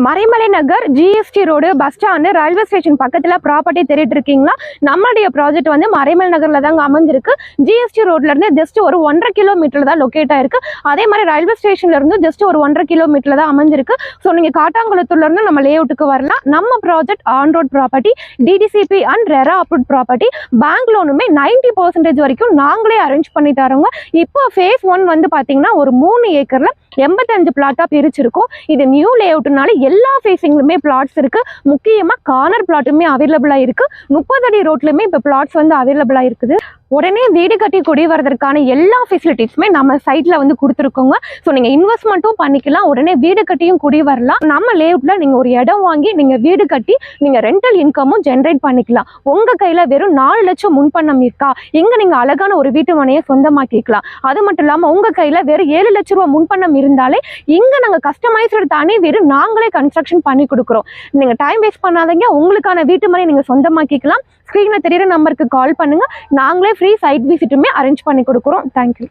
Maraimalai Nagar GST road bus stand railway station பக்கத்துல property தேடிட்டு இருக்கீங்களா? நம்மளுடைய ப்ராஜெக்ட் வந்து மறைமலை நகர்ல தாங்க அமைஞ்சிருக்கு. ஜிஎஸ்டி ரோட்ல இருந்து ஜஸ்ட் ஒரு 1.5 கிலோமீட்டர் தான் லொக்கேட் ஆயிருக்கு. அதே மாதிரி ரயில்வே ஸ்டேஷன்ல இருந்து ஜஸ்ட் ஒரு 1.5 கிலோமீட்டர்ல தான் அமைஞ்சிருக்கு. ஸோ நீங்க காட்டாங்குளத்தூர்ல இருந்து நம்ம லேஅவுட்டுக்கு வரலாம். நம்ம project on road property, DTCP and RERA approved property. Bank லோனுமே 90% வரைக்கும் நாங்களே அரேஞ்ச் பண்ணி தரோங்க. இப்போ ஃபேஸ் 1 வந்து பாத்தீங்கன்னா ஒரு 3 ஏக்கர்ல 85 பிளாட்டா பிரிச்சிருக்கும். இது நியூ லேஅவுட்னால எல்லா ஃபேசிங்லுமே பிளாட்ஸ் இருக்கு. முக்கியமா கார்னர் பிளாட்டுமே அவைலபிளா இருக்கு. 30 அடி ரோட்லயுமே இப்போ பிளாட்ஸ் வந்து அவைலபிளா இருக்குது. உடனே வீடு கட்டி குடி வரதற்கான எல்லா ஃபெசிலிட்டிஸுமே நம்ம சைட்ல வந்து கொடுத்துருக்கோங்க. ஸோ நீங்க இன்வெஸ்ட்மெண்ட்டும் பண்ணிக்கலாம், உடனே வீடு கட்டியும் குடி வரலாம். நம்ம லேஅவுட்ல நீங்க ஒரு இடம் வாங்கி நீங்க வீடு கட்டி நீங்க ரெண்டல் இன்கமும் ஜென்ரேட் பண்ணிக்கலாம். உங்க கையில வெறும் 4 லட்சம் முன்பணம் இருக்கா, இங்க நீங்க அழகான ஒரு வீட்டு மனையை சொந்தமாக்கிக்கலாம். அது மட்டும் இல்லாம உங்க கையில வெறும் 7 லட்ச ரூபாய் முன்பணம் இருந்தாலே இங்க நாங்க கஸ்டமைஸ்டு தனி வீடு நாங்களே கன்ஸ்ட்ரக்ஷன் பண்ணி கொடுக்குறோம். நீங்க டைம் வேஸ்ட் பண்ணாதீங்க, உங்களுக்கான வீட்டு மனை நீங்க சொந்தமாக்கிக்கலாம். ஸ்க்ரீன்ல தெரியுற நம்பருக்கு கால் பண்ணுங்க. நாங்களே ஃப்ரீ சைட் விசிட்டுமே அரேஞ்ச் பண்ணி கொடுக்குறோம். தேங்க்யூ.